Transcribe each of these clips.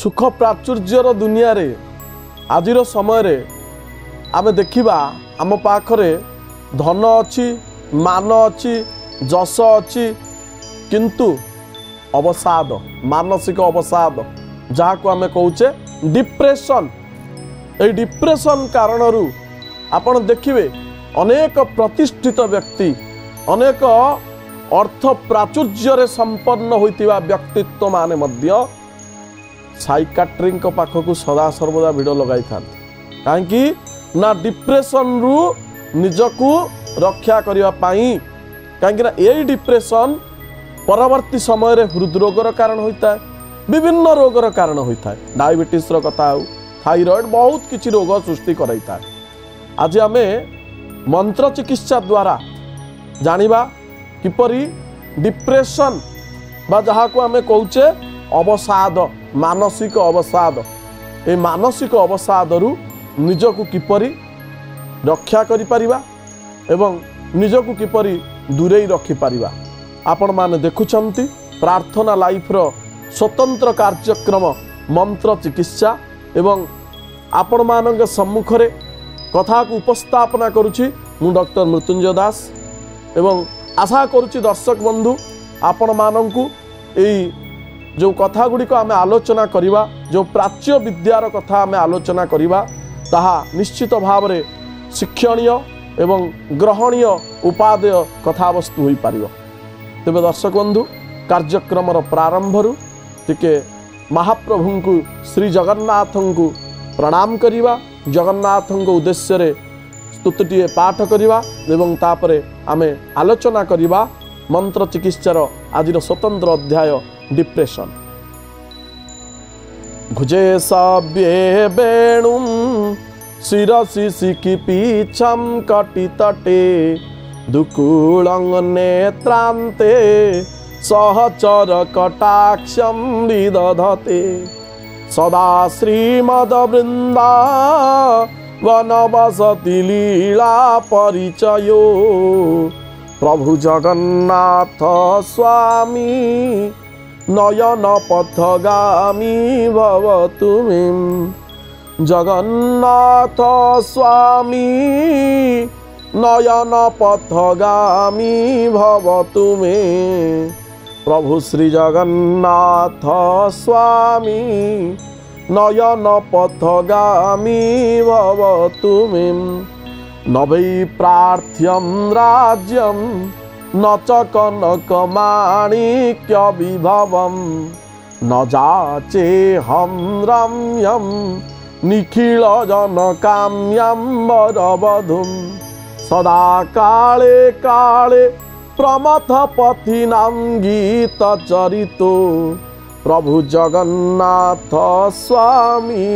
सुख प्राचुर्यर दुनिया रे आजिर समय रे आमे देखिबा आम पाखरे धन अच्छी मान अच्छी जस अच्छी किंतु अवसाद मानसिक अवसाद जहाँ को आमे कहूचे डिप्रेशन। ए डिप्रेशन कारण आपण देखिए अनेक प्रतिष्ठित व्यक्ति अनेक अर्थ प्राचुर्य संपन्न होइतिबा व्यक्तित्व माने मध्य साइकाट्री पाखक सदा सर्वदा भिड़ लगाई था कहीं ना डिप्रेशन रु निजकू रक्षा करने कहीं यही डिप्रेशन परवर्ती समय रे हृदरोगर कारण होता है विभिन्न रोगर कारण होता है डायबिटीज कथा हो थायराइड बहुत किसी रोग सृष्टि कराई था। आज आमे मंत्र चिकित्सा द्वारा जानिबा किपरि डिप्रेशन बा जहाँ को आमे कहूचे अवसाद मानसिक अवसाद ए मानसिक अवसाद रु निजकू किपरि रक्षा करि परिबा एवं निजकू किपरि दूरेई रखि परिबा। आपण माने देखुछंती प्रार्थना लाइफ रो स्वतंत्र कार्यक्रम मंत्र चिकित्सा एवं आपण मानक सम्मुख रे कथा को उपस्थापना करुछि मु डॉक्टर मृत्युंजय दास एवं आशा करुछि दर्शक बंधु आपण मानकू एई जो कथा गुड़िक आम आलोचना करिबा जो प्राच्य विद्यार कथा आम आलोचना करिबा ताहा निश्चित भाव रे शिक्षणीय एवं ग्रहणीय उपादेय कथावस्तु होई पारिबो। तेबे दर्शक बंधु कार्यक्रम प्रारंभरु टिके महाप्रभु को श्री जगन्नाथ को प्रणाम करिबा जगन्नाथ उद्देश्य रे स्तुतिटीए पाठ करिबा एवं तापरे आमे आलोचना करिबा मंत्र चिकित्सार आजिर स्वतंत्र अध्याय डिप्रेशन। भुजे सव्ये वेणुं शिरसि सिखि पीछं कटितटे दुकूलं नेत्रान्ते सहचर कटाक्षं विदधते सदा श्रीमद्वृन्दा वनवसति लीला परिचयो प्रभु जगन्नाथ स्वामी नयन पथगामी भवतु मे जगन्नाथ स्वामी नयन पथगामी भवतु मे प्रभु श्री जगन्नाथ स्वामी नयन पथगामी भवतु मे न वै प्रार्थ्यं राज्यं न च कनकमाणिक्य विभवं न जाचेऽहं रम्यं निखिल जनकाम्यं वरवधूं सदा काले काले प्रमथपथिनां गीतचरितो प्रभु जगन्नाथ स्वामी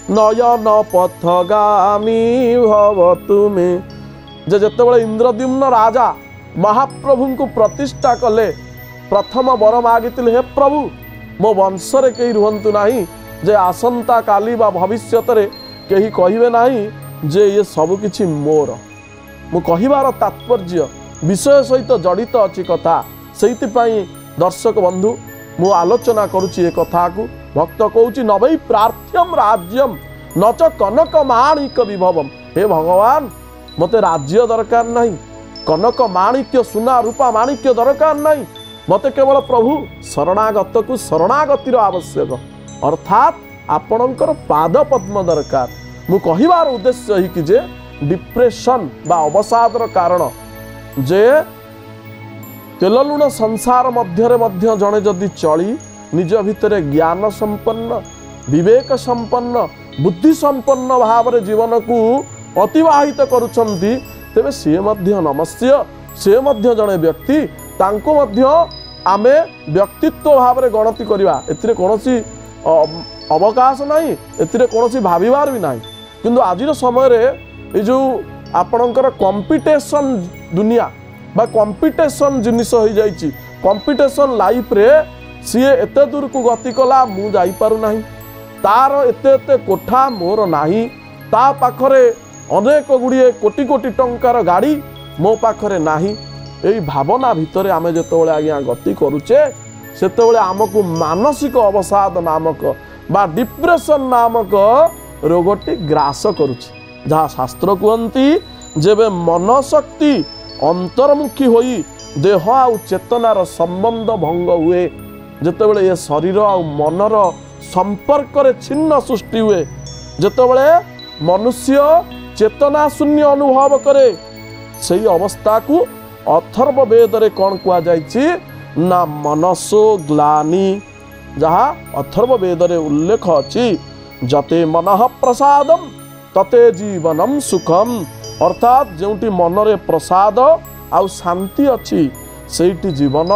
नयन पथगामी भवतु मे। जेतेबेले इंद्रद्युम्न राजा महाप्रभु को प्रतिष्ठा कले प्रथम वर मागिथिले हे प्रभु मो वंशरे केही रुहंतु नाही जे आसंता काली बा भविष्यत रे केही कहिबे नाही जे ये सब किछि मोर। मु कहिबार तात्पर्य विषय सहित जड़ित अछि कथा सेति पई दर्शक बंधु मु आलोचना करुछि ए कथा को। भक्त कहूछि न वै प्रार्थ्यम राज्यम न च कनक माणिक विभवम। हे भगवान मते राज्य दरकार नहीं कनक माणिक्य सुना रूपा माणिक्य दरकार नहीं मते केवल प्रभु शरणागत को शरणागतिर आवश्यक अर्थात आपणकर पाद पद्म दरकार। मु कहिबार उद्देश्य ही कि जे डिप्रेशन बा अवसादर कारण जे तेल लुण संसार मध्य जड़े जदि चली निज भितर ज्ञान संपन्न विवेक संपन्न बुद्धि संपन्न भाव जीवन को अतिवाहित करुछंती तेबे सी मध्य नमस्य से मध्य जड़े व्यक्ति तांको मध्य आमे व्यक्तित्व भाव में गणति करवा एथिरे कोनोसी अवकाश नहीं एथिरे कोनोसी भाविबार भी नहीं। किंतु आजिर समय रे ए जो आपणकर कंपिटिशन दुनिया बा कंपिटिशन जिनिस हो जाइछि कंपिटिशन लाइफ रे सीए एते दूर को गति कला मु जाई पारु नाही तार एते एते कोठा मोर नाही ता पाखरे अनेक गुड़िए कोटी कोटी टंकार गाड़ी मो पाखरे नाही। यही भावना भितर आमे जेतेबेले आज्ञा गति करुचे सेतेबेले आमको मानसिक अवसाद नामक बा डिप्रेशन नामक रोगटी ग्रास करुछि जहाँ शास्त्र कहती जेबे मन शक्ति अंतर्मुखी होई देह आ चेतनार संबंध भंग हुए जेतेबेले ये शरीर आ मनर संपर्क रे छिन्न सृष्टि हुए जेतेबेले मनुष्य चेतना शून्य अनुभव करे सही अवस्था को अथर्व वेद रे कौन कुआ जाइछि ना मनसो ग्लानि जहाँ अथर्व वेद रे उल्लेख अछि जते मनः प्रसादम तते जीवनम सुखम अर्थात जोटी मनरे प्रसाद आउ शांति अच्छी सेठी जीवन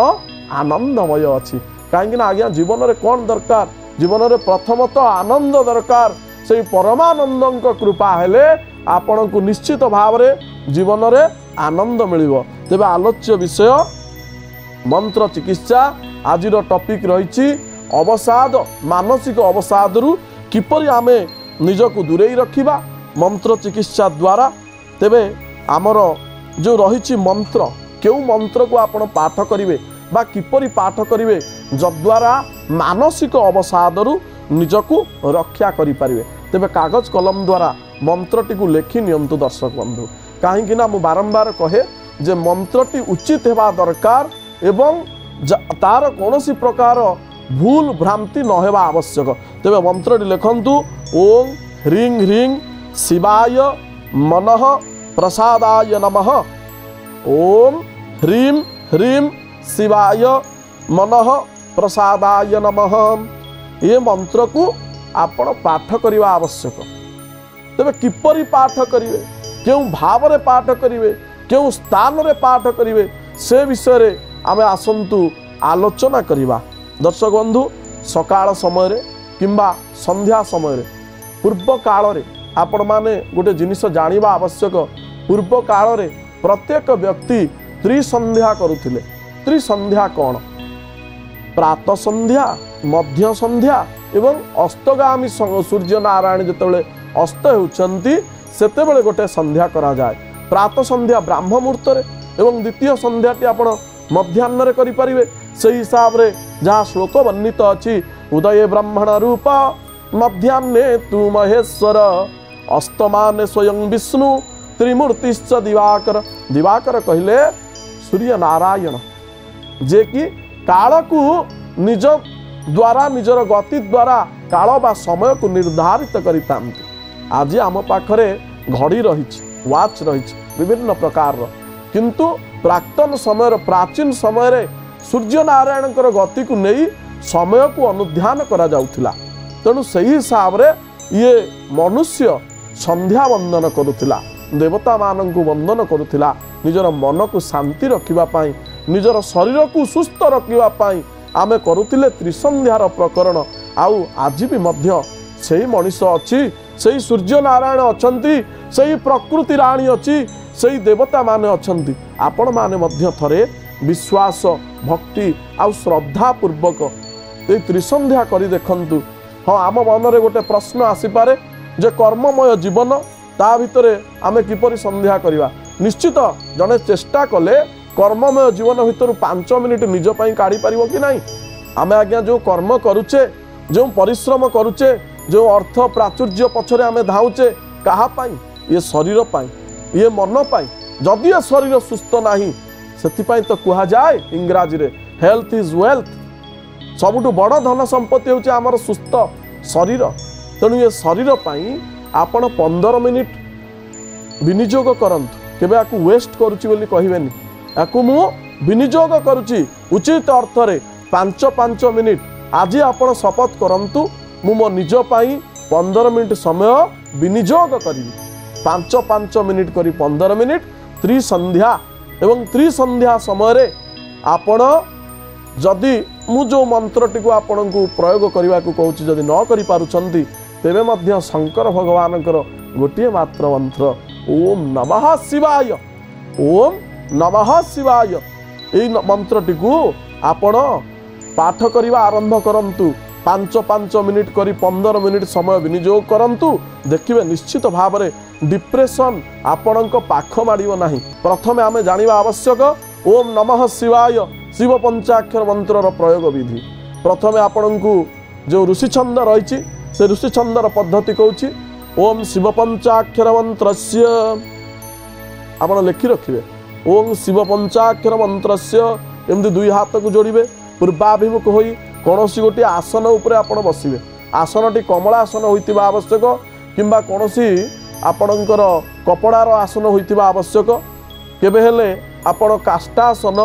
आनंदमय अच्छी कहीं आज्ञा जीवन रे कौन दरकार जीवन रे प्रथमतः आनंद दरकार से परमानंद कृपा हेले आपण को निश्चित भाव रे जीवन रे आनंद मिलिबो। तेबे आलोच्य विषय मंत्र चिकित्सा आजिर टॉपिक रही अवसाद मानसिक अवसाद रु किपरि आमे निजको दूरेई रखिबा मंत्र चिकित्सा द्वारा। तेबे आमर जो रही मंत्र केउ मंत्र को आपण पाठ करिवे बा किपरि पाठ करिवे जद्वारा मानसिक अवसाद रु निजको रक्षा करि परिवे। तेबे कागज कलम द्वारा मंत्रटी को लेखि नियंतु दर्शक बंधु कहीं ना मु बारंबार कहे जे मंत्रटी उचित हेबा दरकार एवं तार कौनसी प्रकार भूल भ्रांति न हेबा आवश्यक। तेबे मंत्रटी लेखंतु ओम ह्रीं ह्रीं शिवाय मनः प्रसादाय नमः ओम ह्रीं ह्रीं शिवाय मनः प्रसादाय नमः ये मंत्र को आपण पाठ करवा आवश्यक। तेबे किपरि पाठ करिवे केउ भाव रे पाठ करिवे केउ स्थान रे पाठ करिवे से विषय रे आमे आसंतु आलोचना करिवा। दर्शक बंधु सकाळ समय रे किंबा संध्या समय रे पूर्व काल रे आपण माने गोटे जिनिस जानिबा आवश्यक। पूर्व काल रे प्रत्येक व्यक्ति त्रिसंध्या करुथिले। त्रिसंध्या कौन प्रातः संध्या मध्य संध्या एवं अस्तगामी सूर्य नारायण जितेबाला अस्त होउछंती सेतेबेले गोटे संध्या करा जाए। प्रातः संध्या ब्राह्म मुहूर्त रे एवं द्वितीय संध्याटी आपण मध्याह्न रे करि परिवे। से हिसाब रे जहाँ श्लोक वर्णित अछि उदये ब्रह्मण रूप मध्याह्ने तू महेश्वर अस्तमाने स्वयं विष्णु त्रिमूर्तिश्च दिवाकर। दिवाकर कहले सूर्य नारायण जे कि काल को निज द्वारा निजर गति द्वारा काल बा समय को निर्धारित करितांती। आज आम पाखरे घड़ी रही वाच रही विभिन्न प्रकार किंतु प्राक्तन समय प्राचीन समय रे सूर्य नारायण गति को नहीं समय को अनुध्यान करा जाउथिला। तेणु सही हिसाब रे ये मनुष्य संध्या वंदन करुथिला देवता मान को वंदन करुथिला निजर मन को शांति रखिबा पाई निजर शरीर को सुस्थ रखिबा पाई आमे करुथिले त्रिसंध्यार प्रकरण। आउ आज भी मध्य सेही मनीष अछि सेही सूर्य नारायण अछंती सेही प्रकृति राणी अछि सेही देवता माने अछंती। आपण माने मध्य थरे विश्वास भक्ति आउ श्रद्धा पूर्वक ए त्रिसंध्या करी देखंतु। हाँ आम मन रे गोटे प्रश्न आसीपारे जे कर्ममय जीवन ता भितरे आमे किपरि संध्या करिवा। निश्चित जने चेष्टा कले कर्ममय जीवन भितर 5 मिनिट निज पई काढ़ी परिबो कि नहीं। आमे आज्ञा जो कर्म करुचे जो परिश्रम करुचे जो अर्थ प्राचुर्य पछरे आमे धाउचे कहा पाई ये शरीर पाई ये मन पाई। जदि ये शरीर सुस्थ नाही सेतिपाई तो कुहा जाए इंग्राजी रे हेल्थ इज वेल्थ। सबुठु बड़ धन संपत्ति होचे आमर सुस्थ शरीर। तेणु ये शरीर पाई आपण 15 मिनिट विनियोग करंतु केबे आकु वेस्ट करूची बोली कहिबेनी। आकु मु विनियोग करूची उचित अर्थ रे 5 मिनिट। आज आपण शपथ करंतु मु मो निज पाई 15 मिनिट समय विनियोग करिवि। 5 मिनिट करी 15 मिनिट त्रिसंध्या एवं त्रिसंध्या समय रे आपण जदि मु जो मंत्रटी को आपण को प्रयोग करने को कहूँ जदि न करि पारुछंती तेबे मध्य शंकर भगवान गोटे मात्र मंत्र ओम नमः शिवाय ओम नमः शिवाय यही मंत्रटी को आपण पाठ करवा आरंभ करंतु। 5 मिनिट करी 15 मिनिट समय विनियोग करंतु देखिए निश्चित भाव में डिप्रेशन आपण पाख माड़ो ना। प्रथमे आमे जानिबा आवश्यक ओम नमः शिवाय शिव पंचाक्षर मंत्र प्रयोग विधि। प्रथमे आपण को जो ऋषि छंद रही से ऋषि छंदर पद्धति कहूँ ओम शिव पंचाक्षर मंत्रस्य आप लिखि रखिए ओम शिव पंचाक्षर मंत्रस्य एमती दुई हाथ को जोड़े पूर्वाभिमुख हो कौन गोटे आसन उपर आप बसवे आसनटी कमलासन होइतिबा आवश्यक किंबा कौन आपणकर कपड़ार आसन होइतिबा आवश्यक केबे हेले आपण काष्ठासन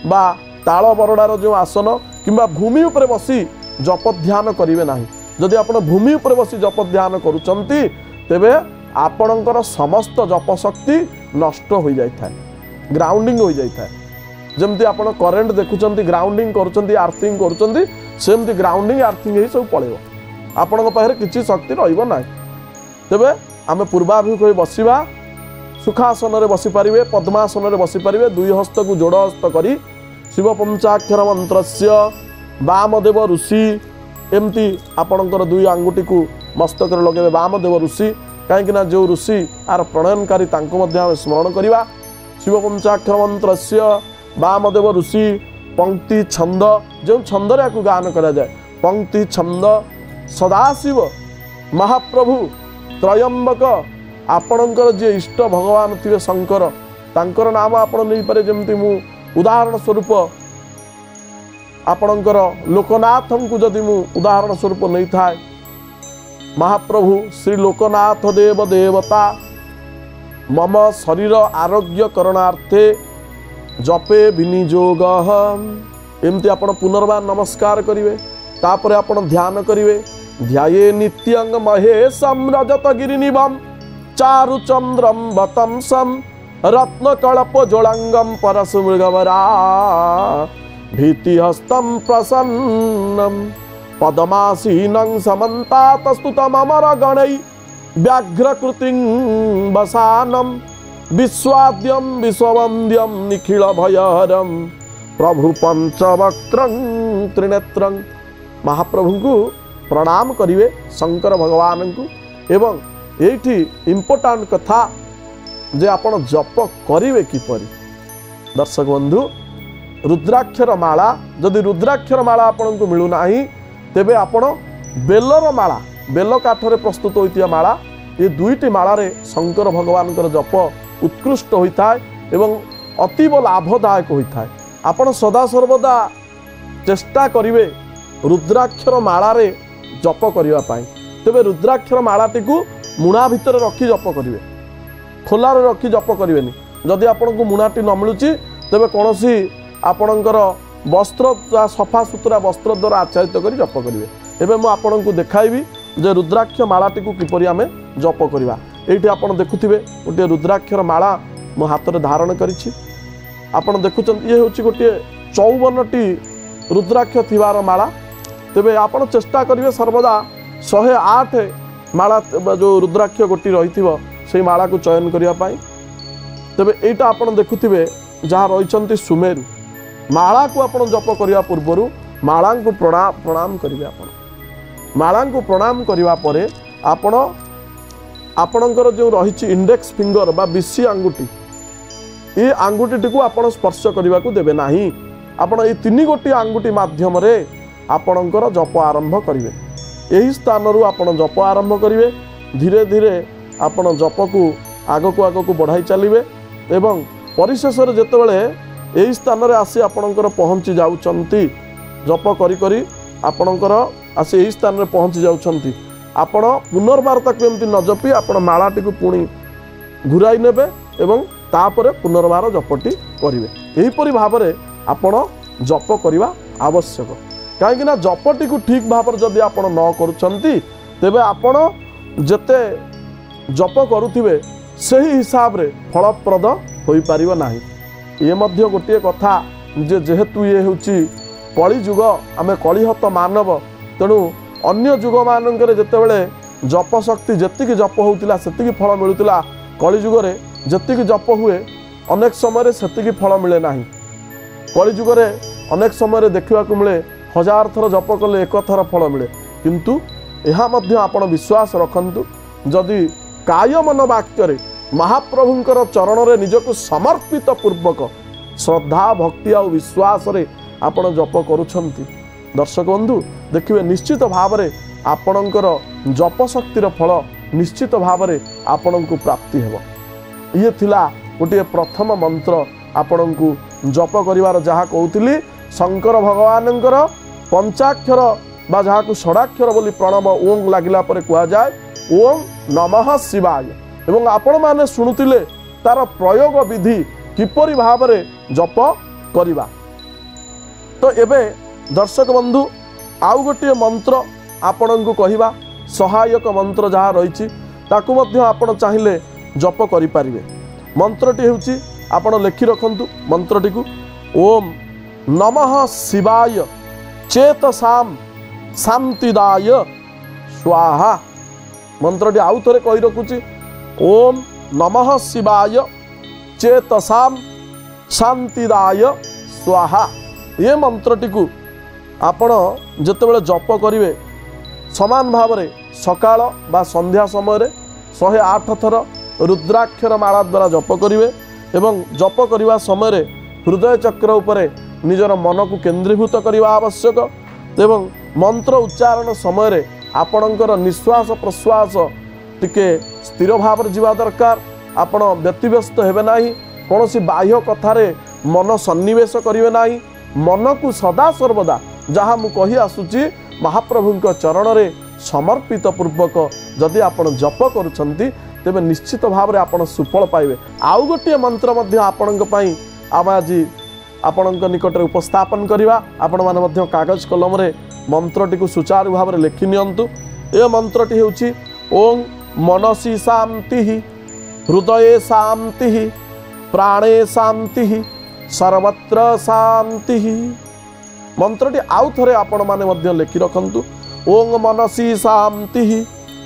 बा ताल बरडार जो आसन किंबा भूमि उपर बसी जप ध्यान करिवे नाही जदि आपण भूमि उपर बसी जप ध्यान करूचंती तेबे आपणकर समस्त जप शक्ति नष्ट हो जाय थाए ग्राउंडिंग हो जाय थाए जमती आपण करेंट देखुचंती ग्राउंडिंग करूचंती आर्थिंग करूचंती सेमती ग्राउंडिंग आर्थिंग ही सब पळेबो आपणक पाखरे किछि शक्ति रहइबो नाही तेबे आमे पूर्वाभिमुख होई बसिबा सुखासन रे बसी पारिबे पद्मासन रे बसी पारिबे दुई हस्त को जोड़ हस्त करी शिव पंचाक्षर मंत्रस्य वामदेव ऋषि एमती आपणकर दुई आंगुठी को मस्तक रे लगेबे वामदेव ऋषि कहीं जो ऋषि आर प्रणयनकारी तांको मध्य आमे स्मरण करिबा शिव पंचाक्षर मंत्रस्य वामदेव ऋषि पंक्ति छंद जो छंद रे को गान करा जाए पंक्ति छंद सदाशिव महाप्रभु त्रयंबक आपणकर जे इष्ट भगवान थे शंकर तांकर नाम आपण नहीं पारे जमती मु उदाहरण स्वरूप आपणकर लोकनाथ को जदि मु उदाहरण स्वरूप नहीं थाए महाप्रभु श्री लोकनाथ देव देवता मम शरीर आरोग्य करणार्थे जपे विनियोग एमती आपण पुनर्बार नमस्कार करिवे तापरे आपण ध्यान करिवे ध्याये नित्यंग महेशम रजत गिरिनिभम चारुचंद्रम वतंसम रत्नकल्प जोड़ांगम परशुमृगवरा भीतिहस्तं प्रसन्नम पदमासीनं समन्तातस्तुतममर गणै व्याघ्रकृतिं वसानं विश्वाद्यं विश्ववन्द्यं निखिल भयहरं प्रभु पंचवक्त्रं त्रिनेत्रं महाप्रभु को प्रणाम करिवे शंकर भगवान को एवं एठी इम्पोर्टाट कथा जे आपण जप करिवे किपरि दर्शक बंधु रुद्राक्षर माला जदि रुद्राक्षर माला आपण को मिलू नाही तेबे आपण बेलर माला बेल काठरे प्रस्तुत होइतिया माला ये दुईटी माला रे शंकर भगवान जप उत्कृष्ट होता है एवं अतीव लाभदायक होता है आपण सदा सर्वदा चेष्टा करिवे रुद्राक्षर माला रे जप करिवा पाई तेबे रुद्राक्षर मालाटी को मुणा भितर रखी जप करिवे खोलार रखी जप करिवेनी जदि आपण को मुणाटी न मिलुची तेबे कोनोसी आपणकर वस्त्र सफा सुतरा वस्त्र द्वारा आच्छादित करी जप करिवे एबे मु आपण को देखाइबी जे रुद्राक्ष मालाटी को किपरि आमे जप करिवा एठी आपण देखुथिबे गोटे रुद्राक्षर माला मो हाथ रे धारण करिछि आपण देखुछन ये होछि गोटे 54टी रुद्राक्ष थिवार माला तेबे आपण चेष्टा करिवे सर्वदा 108 माला जो रुद्राक्ष गोटी रही से माला को चयन करने तेबे एटा आपण देखुथिबे जहाँ रही सुमेरु माला को आपण जप करने पूर्वर माला को प्रणाम करिवे आपण माला को प्रणाम करने परे आपण आपणकर जो रही इंडेक्स फिंगर बा बिशी आंगुठी ये आंगुठी को आपण स्पर्श करने को देवे नाही आपण ये 3 गोटी आंगुठी माध्यम रे आपणकर जप आरंभ करिवे यही स्थान रू आपण जप आरंभ करिवे धीरे धीरे आपण जप को आग को बढ़ाई चलिए एवं परिशेष जेतेबेले यही स्थान रे आसी आपणकर पहुँची जाउचंती जप करी करी आपणकर आसी यही स्थान रे पहुँची जाउचंती आपण पुनर्बार ताकू एमती न जपी आपण मालाटी को पुणी घुराई नेबे एवं तापरे पुनर्बार जपटी करिवे एहीपरि भाबरे आपण जप करिवा आवश्यक कहीं जपटी को ठीक भाव जदि आपण न करुछंती तेबे आपण जेते जप करुथिबे सही हिसाब रे फलप्रद होई पारिबो नाही ये मध्य गोटे कथा जे जेहेतु ये होची कली जुग आमे कलिहत मानव तेणु अन्य जुग मानकरे जेतेबेले जप शक्ति जेतिकी जप होउतिला सेतिकी फल मिलुतिला कली जुगरे जेतिकी जप हुए अनेक समय सेतिकी फल मिले नाही कली जुगरे अनेक समय देखा मिले 1000 थर जप कले 1 थर फल मिले किंतु यह मध्य आपण विश्वास रखंतु जदि काय मन वाक्य महाप्रभुंकर चरण रे निजको समर्पित पूर्वक श्रद्धा भक्ति और विश्वास रे आपण जप करुछंती दर्शक बंधु देखिए निश्चित भाव में आपणकर जप शक्तिर फल निश्चित भाव में आपण को प्राप्ति हेब। ये थिला गोटे प्रथम मंत्र आपण को जप करिवार जहाँ कहूली शंकर भगवानंकर पंचाक्षर बा जहाँ को षडाक्षर बोली प्रणव ओं लगिला परे कुआ जाए ओं नमः शिवाय। एवं आपण माने शुणुतिले तार प्रयोग विधि किपरि भाव में जप करिबा। तो एबे दर्शक बंधु आउ गोटे मंत्र आपण को कहिबा सहायक मंत्र जहाँ रही ताकू मध्य आपण चाहिए जप करि परिबे। मंत्रटी होउची आपण लिखि रखंतु मंत्रटी को ओम नमः शिवाय चेतसाम शांतिदाय स्वाहा। मंत्रटी आउ थरे कहि रखुची ओम नमः शिवाय चेतसाम शांतिदाय स्वाहा। ये मंत्रटी को आपण जेतेबेले जप करिवे समान भाव में सकाळ बा संध्या समय रे 108 थर रुद्राक्षर माला द्वारा जप करिवे एवं जप करिवा समय रे हृदय चक्र उपरे निजर मन को केंद्रीभूत करवा आवश्यक एवं मंत्र उच्चारण समय रे आपणकर निश्वास प्रश्वास टिके स्थिर भाव में जीवा दरकार। आपण व्यतिव्यस्त हेबे नाही कौन सी बाह्य कथारे मन सन्निवेश करिवे नाही मन को सदा सर्वदा जहाँ मु कही आसुची महाप्रभु चरण रे समर्पित पूर्वक जदि आपण जप करुछंती तेबे निश्चित भाव में आपण सुफल पाइबे। आउ गोटे मंत्र मध्य आपणक पई आम आज आपणक निकट में उपस्थापन करिवा। आपण माने मध्य कागज कलम रे मंत्रटी को सुचारू भाव में लिखि नियंतु। ए मंत्रटी होउची ओं मनसी शांति हृदये शांति प्राणे शांति सर्वत्र शांति। मंत्रटी आउ थरे आपण माने मध्य लिखि रखंतु ओं मनसी शांति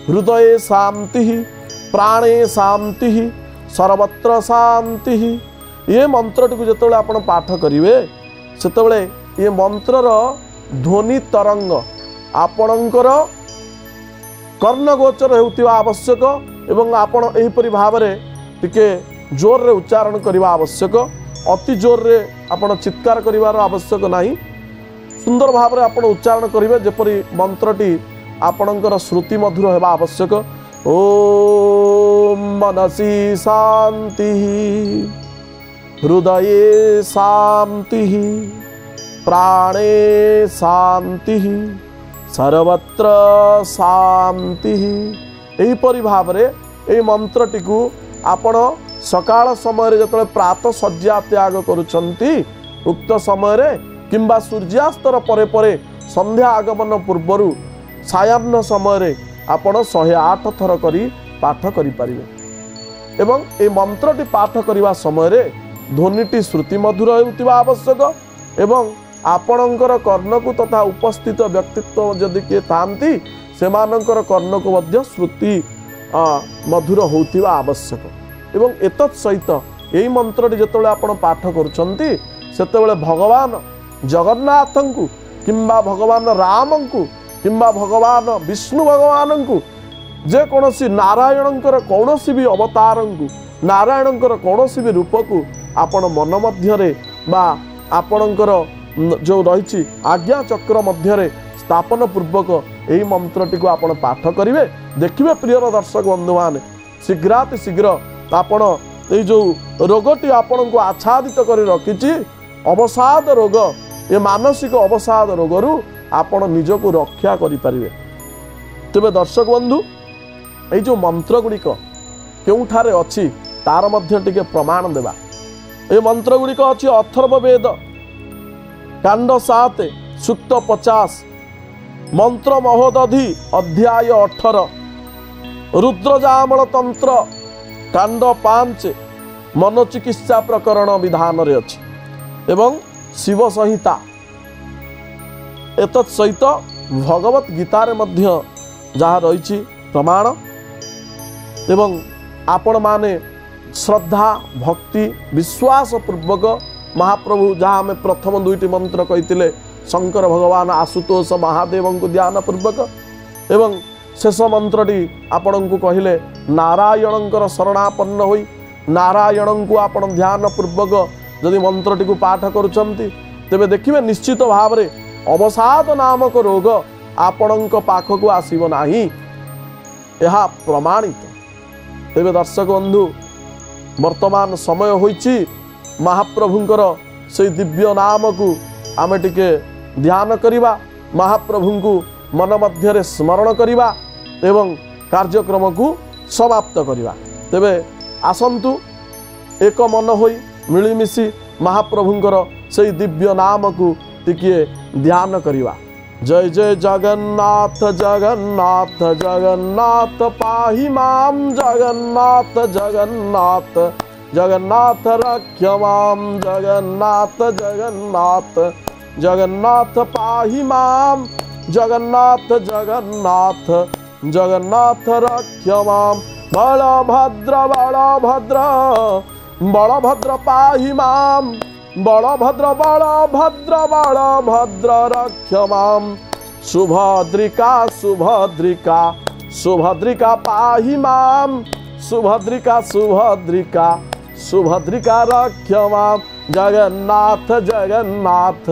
हृदये शांति प्राणे शांति सर्वत्र शांति। ये मंत्रटी को जेतेबेले आपण पाठ करिवे सेतेबेले ये मंत्रर ध्वनि तरंग आपणकर कर्णगोचर हेउतिबा आवश्यक एवं आपण एहिपरि भाव रे टिके जोर रे उच्चारण करबा आवश्यक। अति जोर रे आपण चित्कार करिवार आवश्यक नाही। सुंदर भाव में आपण उच्चारण करिवे जेपरि मंत्रटी आपणकर श्रुति मधुर हेबा आवश्यक। ओम मनसी शांति हृदये शांति प्राणे शांति सर्वत्र शांति। एहिपरि भाव में एही मंत्रटी को आपण सकाळ समय रे जतले प्रातः सज्जा त्याग करुछंती उक्त समय रे किंबा सूर्यास्तर परे परे संध्या आगमन पूर्वरु सायाह्न समय रे आपण 108 थर करी पाठ करि परिबे। एवं ए मंत्रटी पाठ करिवा समय रे ध्वनिटी श्रुति मधुर हेउतिबा आवश्यक एवं आपणकर कर्ण को तथा उपस्थित व्यक्तित्व जदि किए थांती सेमानकर कर्ण को मध्य श्रुति मधुर होउतिबा आवश्यक। एवं एतत् सहित एही मंत्रटी जेतेबेले आपण पाठ करुछंती सेतेबेले भगवान जगन्नाथ को किंबा भगवान राम को किंबा भगवान विष्णु भगवान को जे कौनसी नारायणंकर कौनसी भी अवतार को नारायणंकर कौनसी भी रूप को आपण मन मध्यरे बा आपणकर जो रही आज्ञा चक्र मध्यरे स्थापन पूर्वक यही मंत्रटी को आपण पाठ करिवे। देखिए प्रिय दर्शक बंधु माने शीघ्राति शीघ्र आपण ये जो रोगटी आपण को आच्छादित कर रखी अवसाद रोग ये मानसिक अवसाद रोगरू आपण निजको रक्षा करिपारिबे। तेबे दर्शक बंधु ये जो मंत्र गुड़िक केउठारे अछि तार मध्य टिके प्रमाण देबा। ये मंत्र गुड़िक अछि अथर्ववेद कांड 7 सूक्त 50 मंत्र महोदधि अध्याय 18 रुद्रजामल तंत्र कांड 5 मनोचिकित्सा प्रकरण विधान रे अछि एवं शिव संहिता एतत् सहित भगवत गीतार मध्य जहाँ रही प्रमाण एवं आपण माने श्रद्धा भक्ति विश्वास पूर्वक महाप्रभु जहाँ आम प्रथम दुईटी मंत्र कही शंकर भगवान आशुतोष महादेव को ध्यान पूर्वक एवं शेष मंत्रटी आपण को कहले नारायणंकर शरणापन्न होई नारायण को आपण ध्यान पूर्वक जदि मंत्रटी को पाठ करुछंती तेबे देखिबे निश्चित भाव में अवसाद नामक रोग आपणक पाखक आसीब नाही यह प्रमाणित। तेबे दर्शक बंधु वर्तमान समय होइछि महाप्रभुंकर से दिव्य नाम को आम टिके ध्यान करिबा, महाप्रभु को मन मध्यरे स्मरण करिबा एवं कार्यक्रम को समाप्त करिबा। तेबे आसंतु एक मन होई मिलिमिशि महाप्रभुंकर से दिव्य नाम को टिके ध्यान करिबा। जय जय जगन्नाथ जगन्नाथ जगन्नाथ पाहि मां जगन्नाथ जगन्नाथ जगन्नाथ रक्ष मां जगन्नाथ जगन्नाथ जगन्नाथ पाहि मां जगन्नाथ जगन्नाथ जगन्नाथ रक्ष मां बलभद्र बलभद्र बलभद्र पाहि मां बलभद्र बलभद्र बलभद्र रक्ष मां सुभद्रिका सुभद्रिका सुभद्रिका पाहि मां सुभद्रिका सुभद्रिका सुभद्रिका रक्ष मां जगन्नाथ जगन्नाथ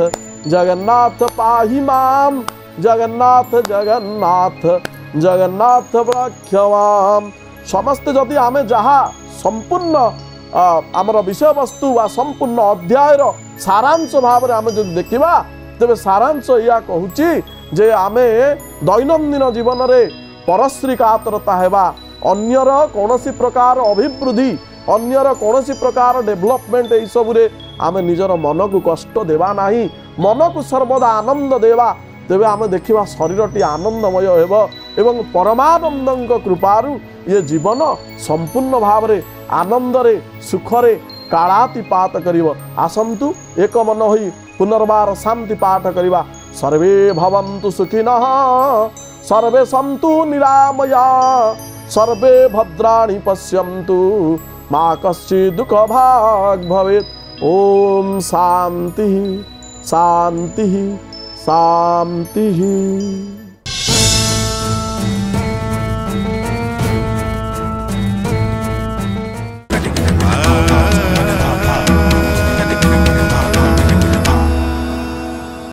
जगन्नाथ पाहि मां जगन्नाथ जगन्नाथ जगन्नाथ रक्ष मां। समस्त जदि आमे जहा संपूर्ण आमर विषय वस्तु वा संपूर्ण अध्यायर सारांश भाव आम जो देखा तेरे सारांश या कहूँ जे आमे दैनंदिन जीवन में परश्री कातरता हेबा, अन्यर कौनसी प्रकार अभिवृद्धि अन्यर कौनसी प्रकार डेभलपमेंट यही सबुरे आमे निजर मन को कष्ट देवा नहीं, मन को सर्वदा आनंद देवा। तेबे आमे देखिबा शरीरटी आनंदमय हेबो एवं परमानंद कृपारु ये जीवन संपूर्ण भाव रे आनंद रे सुख रे कालातिपात करिवो। आसंतु एक मन होई पुनर्बार शांति पाठ करिबा। सर्वे भवन्तु सुखिनः सर्वे सन्तु निरामया सर्वे भद्राणि पश्यन्तु मा कश्चित् दुःखभाग् भवेत्। ओम शांति शांति शांति।